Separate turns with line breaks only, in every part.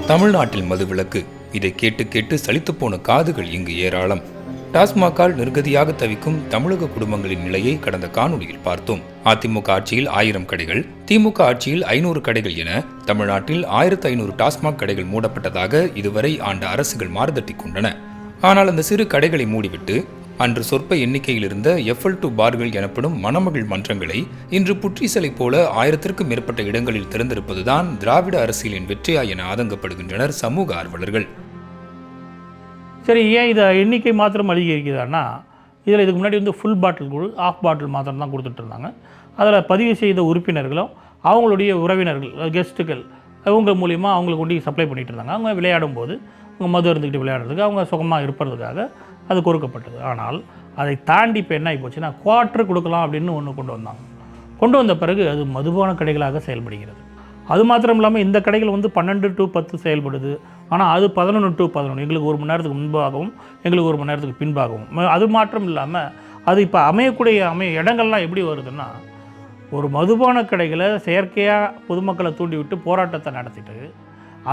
தமிழ்நாட்டில் மதுவிலக்கு. இதை கேட்டு கேட்டு சலித்துப்போன காதுகள் இங்கு ஏராளம். டாஸ்மாகால் நிர்கதியாக தவிக்கும் தமிழக குடும்பங்களின் நிலையை கடந்த காணொலியில் பார்த்தோம். அதிமுக ஆட்சியில் 1000 கடைகள், திமுக ஆட்சியில் 500 கடைகள் என தமிழ்நாட்டில் 1500 டாஸ்மாக் கடைகள் மூடப்பட்டதாக இதுவரை ஆண்ட அரசுகள் மாறுதட்டி கொண்டன. ஆனால் அந்த சிறு கடைகளை மூடிவிட்டு அன்று சொற்ப எண்ணிக்கையில் இருந்த FL2 பார்கள் எனப்படும் மணமகள் மன்றங்களை இன்று புற்றீசலை போல 1000க்கும் மேற்பட்ட இடங்களில் திறந்திருப்பதுதான் திராவிட அரசியலின் வெற்றியா என ஆதங்கப்படுகின்றனர் சமூக ஆர்வலர்கள்.
சரி, ஏன் இதை எண்ணிக்கை மாத்திரம் அதிகரிக்குதான்னா, இதில் இதுக்கு முன்னாடி ஃபுல் பாட்டில் ஆஃப் பாட்டில் மாத்திரம் தான் கொடுத்துட்டு இருந்தாங்க. அதில் பதிவு செய்த உறுப்பினர்களும் அவங்களுடைய உறவினர்கள் கெஸ்ட்டுகள் அவங்க மூலிமா அவங்களுக்கு கொண்டு சப்ளை பண்ணிகிட்டு இருந்தாங்க. அவங்க விளையாடும் போது அவங்க மது இருந்துக்கிட்டு விளையாடுறதுக்கு அவங்க சுகமாக இருப்பதுக்காக அது கொடுக்கப்பட்டது. ஆனால் அதை தாண்டி இப்போ என்ன ஆகி போச்சுன்னா, குவார்ட்டர் கொடுக்கலாம் அப்படின்னு ஒன்று கொண்டு வந்தாங்க. கொண்டு வந்த பிறகு அது மதுபான கடைகளாக செயல்படுகிறது. அது மாத்திரம் இல்லாமல் இந்த கடைகள் 12 to 10 செயல்படுது. ஆனால் அது 11 to 11 எங்களுக்கு 1 மணி நேரத்துக்கு முன்பாகவும் எங்களுக்கு 1 மணி நேரத்துக்கு பின்பாகவும். அது மாற்றம் இல்லாமல் அது இப்போ அமையக்கூடிய இடங்கள்லாம் எப்படி வருதுன்னா, ஒரு மதுபான கடைகளை செயற்கையாக பொதுமக்களை தூண்டிவிட்டு போராட்டத்தை நடத்திட்டு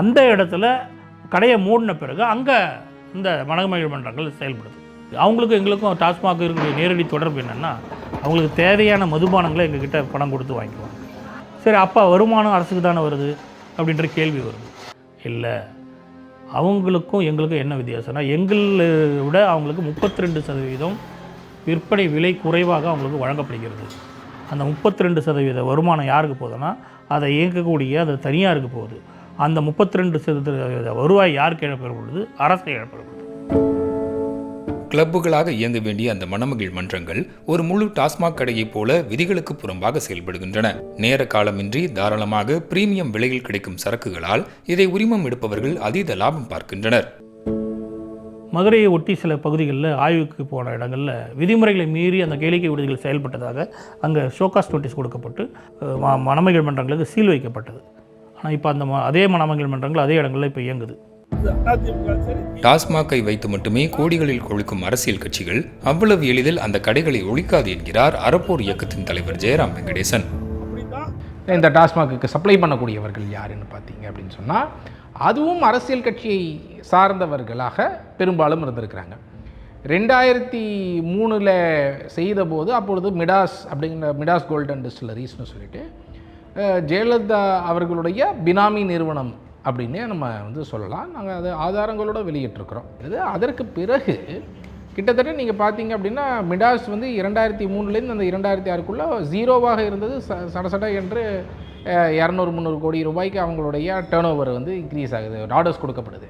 அந்த இடத்துல கடையை மூடின பிறகு அங்கே இந்த மணமகள் மன்றங்கள் செயல்படுது. அவங்களுக்கும் எங்களுக்கும் டாஸ்மாக் இருக்கக்கூடிய நேரடி தொடர்பு என்னென்னா, அவங்களுக்கு தேவையான மதுபானங்களை எங்ககிட்ட பணம் கொடுத்து வாங்கிக்குவாங்க. சரி, அப்போ வருமானம் அரசுக்கு தானே வருது அப்படின்ற கேள்வி வருது. இல்லை, அவங்களுக்கும் எங்களுக்கும் என்ன வித்தியாசம்னா, எங்களை விட அவங்களுக்கு 32% விற்பனை விலை குறைவாக அவங்களுக்கு வழங்கப்படுகிறது. அந்த 32% வருமானம் யாருக்கு போகுதுன்னா, அதை இயக்கக்கூடிய அது தனியாருக்கு போகுது. அந்த 32% வருவாய் யாருக்கு இழப்பப்படுது? அரசு இழப்பப்படுது.
கிளப்புகளாக இயங்க வேண்டிய அந்த மணமகள் மன்றங்கள் ஒரு முழு டாஸ்மாக் கடையைப் போல விதிகளுக்கு புறம்பாக செயல்படுகின்றன. நேர காலமின்றி தாராளமாக பிரீமியம் விலையில் கிடைக்கும் சரக்குகளால் இதை உரிமம் எடுப்பவர்கள் அதீத லாபம் பார்க்கின்றனர்.
மதுரையை ஒட்டி சில பகுதிகளில் ஆய்வுக்கு போன இடங்களில் விதிமுறைகளை மீறி அந்த கேளிக்கை விடுதிகள் செயல்பட்டதாக அங்கே ஷோகாஸ் நோட்டீஸ் கொடுக்கப்பட்டு மணமகள் மன்றங்களுக்கு சீல் வைக்கப்பட்டது. ஆனால் இப்போ அந்த அதே மணமகள் மன்றங்கள் அதே இடங்களில் இப்போ இயங்குது.
டாஸ்மாகை வைத்து மட்டுமே கோடிகளில் கொழுக்கும் அரசியல் கட்சிகள் அவ்வளவு எளிதில் அந்த கடைகளை ஒழிக்காது என்கிறார் அறப்போர் இயக்கத்தின் தலைவர் ஜெயராம் வெங்கடேசன்.
இந்த டாஸ்மாக்கு சப்ளை பண்ணக்கூடியவர்கள் யாருன்னு பார்த்தீங்க அப்படின்னு சொன்னால், அதுவும் அரசியல் கட்சியை சார்ந்தவர்களாக பெரும்பாலும் இருந்திருக்கிறாங்க. 2003 செய்தபோது அப்பொழுது மிடாஸ் கோல்டன் டிஸ்டிலரிஸ்னு சொல்லிட்டு ஜெயலலிதா அவர்களுடைய பினாமி நிறுவனம் அப்படின்னே நம்ம சொல்லலாம். நாங்கள் அது ஆதாரங்களோடு வெளியிட்டிருக்கிறோம். அதற்கு பிறகு கிட்டத்தட்ட நீங்கள் பார்த்தீங்க அப்படின்னா மிடாஸ் 2003 அந்த 2006 ஜீரோவாக இருந்தது. சடசட என்று 200-300 கோடி ரூபாய்க்கு அவங்களுடைய டேர்ன் ஓவர் இன்க்ரீஸ் ஆகுது, ஆர்டர்ஸ் கொடுக்கப்படுது.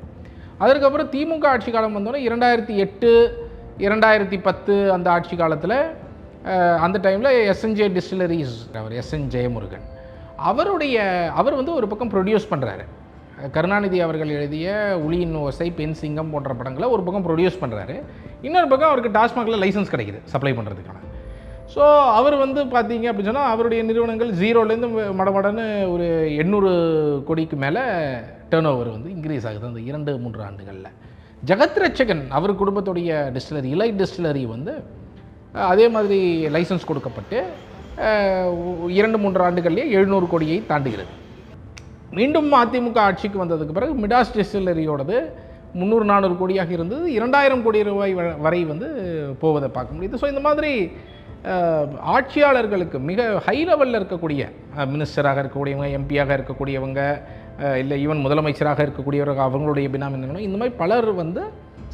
அதற்கப்புறம் திமுக ஆட்சி காலம் வந்தோன்னே 2008 2010 அந்த ஆட்சி காலத்தில் அந்த டைமில் SNJ டிஸ்டிலரிஸ் அவர் SN ஜெயமுருகன் அவர் ஒரு பக்கம் ப்ரொடியூஸ் பண்ணுறாரு. கருணாநிதி அவர்கள் எழுதிய உளியின் ஓசை, பெண் சிங்கம் போன்ற படங்களை ஒரு பக்கம் ப்ரொடியூஸ் பண்ணுறாரு. இன்னொரு பக்கம் அவருக்கு டாஸ்மாகில் லைசன்ஸ் கிடைக்குது சப்ளை பண்ணுறதுக்கான. ஸோ அவர் பார்த்தீங்க அப்படின்னு சொன்னால் அவருடைய நிறுவனங்கள் ஜீரோலேருந்து மடமடன்னு ஒரு 800 கோடிக்கு மேலே டேர்ன் ஓவர் இன்க்ரீஸ் ஆகுது அந்த 2-3 ஆண்டுகளில். ஜெகத் ரட்சகன் அவர் குடும்பத்துடைய டிஸ்டிலரி இலைட் டிஸ்டிலரி அதே மாதிரி லைசன்ஸ் கொடுக்கப்பட்டு 2-3 ஆண்டுகள்லேயே 700 கோடியை தாண்டுகிறது. மீண்டும் அதிமுக ஆட்சிக்கு வந்ததுக்கு பிறகு மிடாஸ் டிஸ்டிலரியோடது 300-400 கோடியாக இருந்தது, 2000 கோடி ரூபாய் வரை போவதை பார்க்க முடியுது. ஸோ இந்த மாதிரி ஆட்சியாளர்களுக்கு மிக ஹை லெவலில் இருக்கக்கூடிய மினிஸ்டராக இருக்கக்கூடியவங்க, எம்பியாக இருக்கக்கூடியவங்க, இல்லை ஈவன் முதலமைச்சராக இருக்கக்கூடியவர்கள் அவங்களுடைய பினாமி நிறுவனம், இந்த மாதிரி பலர்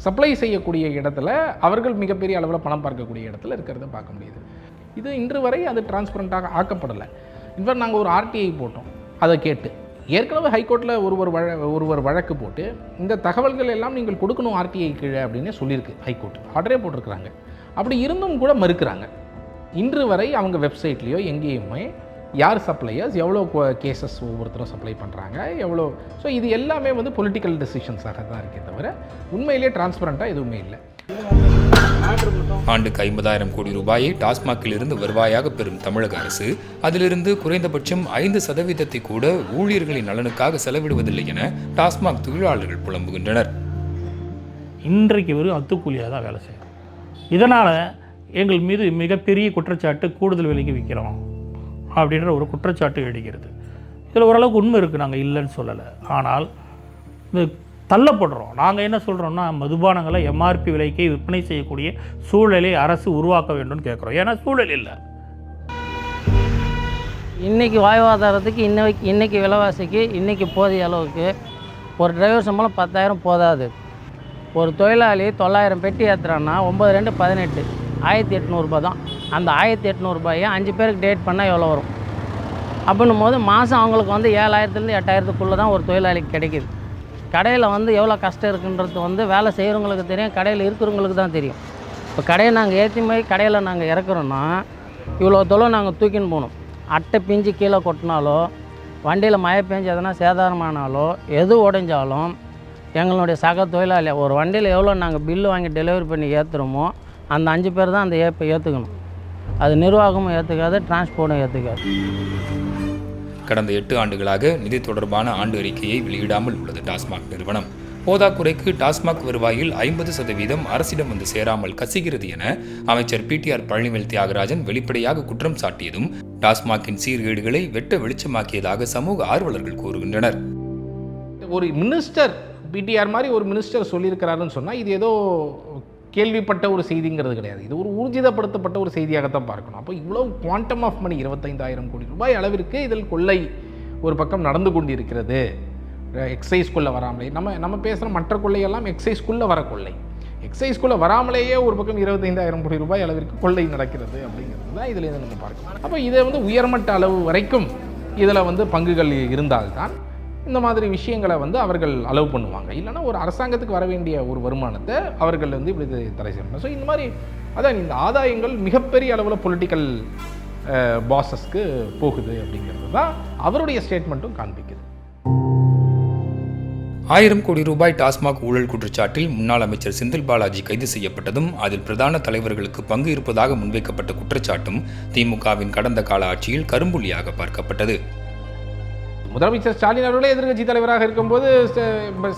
சப்ளை செய்யக்கூடிய இடத்துல அவர்கள் மிகப்பெரிய அளவில் பணம் பார்க்கக்கூடிய இடத்துல இருக்கிறத பார்க்க முடியுது. இது இன்று வரை அது டிரான்ஸ்பரண்ட்டாக ஆக்கப்படலை. இன்ஃபேக்ட் நாங்கள் ஒரு RTI போட்டோம். அதை கேட்டு ஏற்கனவே ஹைகோர்ட்டில் ஒருவர் வழக்கு போட்டு இந்த தகவல்கள் எல்லாம் நீங்கள் கொடுக்கணும் RTI கீழே அப்படின்னு சொல்லியிருக்கு ஹைகோர்ட். ஆர்டரே போட்டிருக்கிறாங்க. அப்படி இருந்தும் கூட மறுக்கிறாங்க. இன்று வரை அவங்க வெப்சைட்லேயோ எங்கேயுமே யார் சப்ளையர்ஸ், எவ்வளோ கேசஸ் ஒவ்வொருத்தரும் சப்ளை பண்ணுறாங்க, எவ்வளோ. ஸோ இது எல்லாமே பொலிட்டிக்கல் டெசிஷன்ஸாக தான் இருக்கே தவிர உண்மையிலே டிரான்ஸ்பரண்ட்டாக எதுவுமே இல்லை.
ஆண்டுக்கு 50,000 கோடி ரூபாயை டாஸ்மாகில் இருந்து வருவாயாக பெறும் தமிழக அரசு அதிலிருந்து குறைந்தபட்சம் 5% கூட ஊழியர்களின் நலனுக்காக செலவிடுவதில்லை என டாஸ்மாக் தொழிலாளர்கள் புலம்புகின்றனர்.
இன்றைக்கு வெறும் அத்துக்கூலியாக தான் வேலை செய்யும். இதனால் எங்கள் மீது மிகப்பெரிய குற்றச்சாட்டு, கூடுதல் விலைக்கு விற்கிறோம் அப்படின்ற ஒரு குற்றச்சாட்டு எழுகிறது. இதில் ஓரளவுக்கு உண்மை இருக்குது, நாங்கள் இல்லைன்னு சொல்லலை. ஆனால் இந்த தள்ளப்படுறோம். நாங்கள் என்ன சொல்கிறோம்னா, மதுபானங்களை எம்ஆர்பி விலைக்கு விற்பனை செய்யக்கூடிய சூழலை அரசு உருவாக்க வேண்டும்னு கேட்குறோம். ஏன்னா சூழல் இல்லை.
இன்றைக்கி வாழ்வாதாரத்துக்கு இன்றைக்கி விலைவாசிக்கு இன்றைக்கி போதிய அளவுக்கு ஒரு டிரைவர் சம்பளம் 10,000 போதாது. ஒரு தொழிலாளி 900 பெட்டி ஏற்றுறான்னா 9 2 18 1800 தான். அந்த 1800 ரூபாயை 5 பேருக்கு டேட் பண்ணால் எவ்வளோ வரும் அப்படின்னும் போது மாதம் அவங்களுக்கு வந்து 7,000 8,000 தான் ஒரு தொழிலாளிக்கு கிடைக்கிது. கடையில் வந்து எவ்வளோ கஷ்டம் இருக்குன்றது வந்து வேலை செய்கிறவங்களுக்கு தெரியும், கடையில் இருக்கிறவங்களுக்கு தான் தெரியும். இப்போ கடையை நாங்கள் ஏற்றி போய் கடையில் நாங்கள் இறக்குறோன்னா இவ்வளோ தொழில் நாங்கள் தூக்கின்னு போகணும். அட்டை பிஞ்சு கீழே கொட்டினாலோ, வண்டியில் மழை பெஞ்சு எதனா சேதாரமானாலோ, எது உடைஞ்சாலும் எங்களுடைய சக தொழிலாளி ஒரு வண்டியில் எவ்வளோ நாங்கள் பில்லு வாங்கி டெலிவரி பண்ணி ஏற்றுறோமோ அந்த 5 பேர் தான் அந்த ஏப்பை ஏற்றுக்கணும். அது நிர்வாகமும் ஏற்றுக்காது, டிரான்ஸ்போர்ட்டும் ஏற்றுக்காது.
கடந்த 8 ஆண்டுகளாக நிதி தொடர்பான ஆண்டு அறிக்கையை வெளியிடாமல் உள்ளது டாஸ்மாக் நிறுவனம். போதாக்குறைக்கு டாஸ்மாக் வருவாயில் 50% அரசிடம் வந்து சேராமல் கசிகிறது என அமைச்சர் PTR பழனிவேல் தியாகராஜன் வெளிப்படையாக குற்றம் சாட்டியதும் டாஸ்மாகின் சீர்கேடுகளை வெட்ட வெளிச்சமாக்கியதாக சமூக ஆர்வலர்கள் கூறுகின்றனர்.
ஒரு மினிஸ்டர் PTR மாதிரி ஒரு மினிஸ்டர் சொல்லியிருக்கிறாருன்னு சொன்னால் இது ஏதோ கேள்விப்பட்ட ஒரு செய்திங்கிறது கிடையாது. இது ஒரு ஊர்ஜிதப்படுத்தப்பட்ட ஒரு செய்தியாகத்தான் பார்க்கணும். அப்போ இவ்வளோ குவாண்டம் ஆஃப் மணி 25,000 கோடி ரூபாய் அளவிற்கு இதில் கொள்ளை ஒரு பக்கம் நடந்து கொண்டிருக்கிறது. எக்ஸைஸ்குள்ளே வராமலே நம்ம பேசுகிற மற்ற கொள்ளையெல்லாம் எக்ஸைஸ்குள்ளே வர கொள்ளை. எக்ஸைஸ்குள்ளே வராமலேயே ஒரு பக்கம் 25,000 கோடி ரூபாய் அளவிற்கு கொள்ளை நடக்கிறது அப்படிங்கிறது தான் இதில் நம்ம பார்க்கலாம். அப்போ இதை வந்து உயர்மட்ட அளவு வரைக்கும் இதில் வந்து பங்குகள் இருந்தால்தான் இந்த மாதிரி விஷயங்களை வந்து அவர்கள் அலோவ் பண்ணுவாங்க. இல்லைனா ஒரு அரசாங்கத்துக்கு வர வேண்டிய ஒரு வருமானத்தை அவர்கள் வந்து இப்படி தடை செய்யணும். ஸோ இந்த மாதிரி அதான் இந்த ஆதாயங்கள் மிகப்பெரிய அளவில் பொலிட்டிக்கல் பாசஸ்க்கு போகுது அப்படிங்கிறது தான் அவருடைய ஸ்டேட்மெண்ட்டும் காண்பிக்குது.
1000 கோடி ரூபாய் டாஸ்மாக் ஊழல் குற்றச்சாட்டில் முன்னாள் அமைச்சர் செந்தில் பாலாஜி கைது செய்யப்பட்டதும் அதில் பிரதான தலைவர்களுக்கு பங்கு இருப்பதாக முன்வைக்கப்பட்ட குற்றச்சாட்டும் திமுகவின் கடந்த கால ஆட்சியில் கரும்புள்ளியாக பார்க்கப்பட்டது.
முதலமைச்சர் ஸ்டாலின் அவர்களே எதிர்க்கட்சி தலைவராக இருக்கும்போது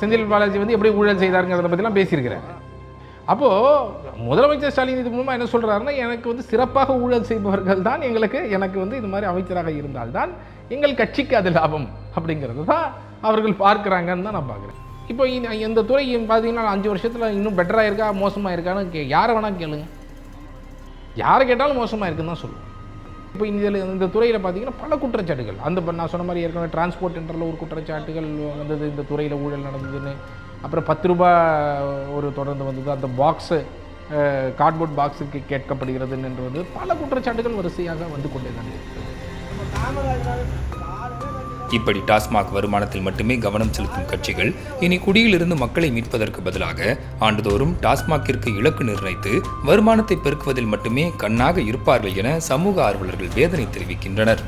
செந்தில் பாலாஜி வந்து எப்படி ஊழல் செய்தாருங்கிறத பற்றிலாம் பேசியிருக்கிறார். அப்போது முதலமைச்சர் ஸ்டாலின் இது மூலமாக என்ன சொல்கிறாருன்னா, எனக்கு வந்து சிறப்பாக ஊழல் செய்பவர்கள் தான் எனக்கு வந்து இது மாதிரி அமைச்சராக இருந்தால்தான் எங்கள் கட்சிக்கு அது லாபம் அப்படிங்கிறது தான் அவர்கள் பார்க்குறாங்கன்னு தான் நான் பார்க்குறேன். இப்போ இந்த துறை பார்த்தீங்கன்னா 5 வருஷத்தில் இன்னும் பெட்டராக இருக்கா மோசமாக இருக்கான்னு யாரை வேணால் கேளுங்க, யாரை கேட்டாலும் மோசமாக இருக்குன்னு தான் சொல்லுவோம். இப்போ இந்த துறையில் பார்த்தீங்கன்னா பல குற்றச்சாட்டுகள், நான் சொன்ன மாதிரி ஏற்கனவே டிரான்ஸ்போர்ட் என்ட்ரில் ஒரு குற்றச்சாட்டுகள் வந்தது, இந்த துறையில் ஊழல் நடந்ததுன்னு. அப்புறம் 10 ரூபாய் ஒரு தொடர்ந்து வந்தது, அந்த பாக்ஸு கார்ட்போர்ட் பாக்ஸுக்கு கேட்கப்படுகிறதுன்னு வந்து பல குற்றச்சாட்டுகள் வரிசையாக வந்து கொண்டே தான் இருக்குது.
இப்படி டாஸ்மாக் வருமானத்தில் மட்டுமே கவனம் செலுத்தும் கட்சிகள் இனி குடியிலிருந்து மக்களை மீட்பதற்கு பதிலாக ஆண்டுதோறும் டாஸ்மாகிற்கு இலக்கு நிர்ணயித்து வருமானத்தை பெருக்குவதில் மட்டுமே கண்ணாக இருப்பார்கள் என சமூக ஆர்வலர்கள் வேதனை தெரிவிக்கின்றனர்.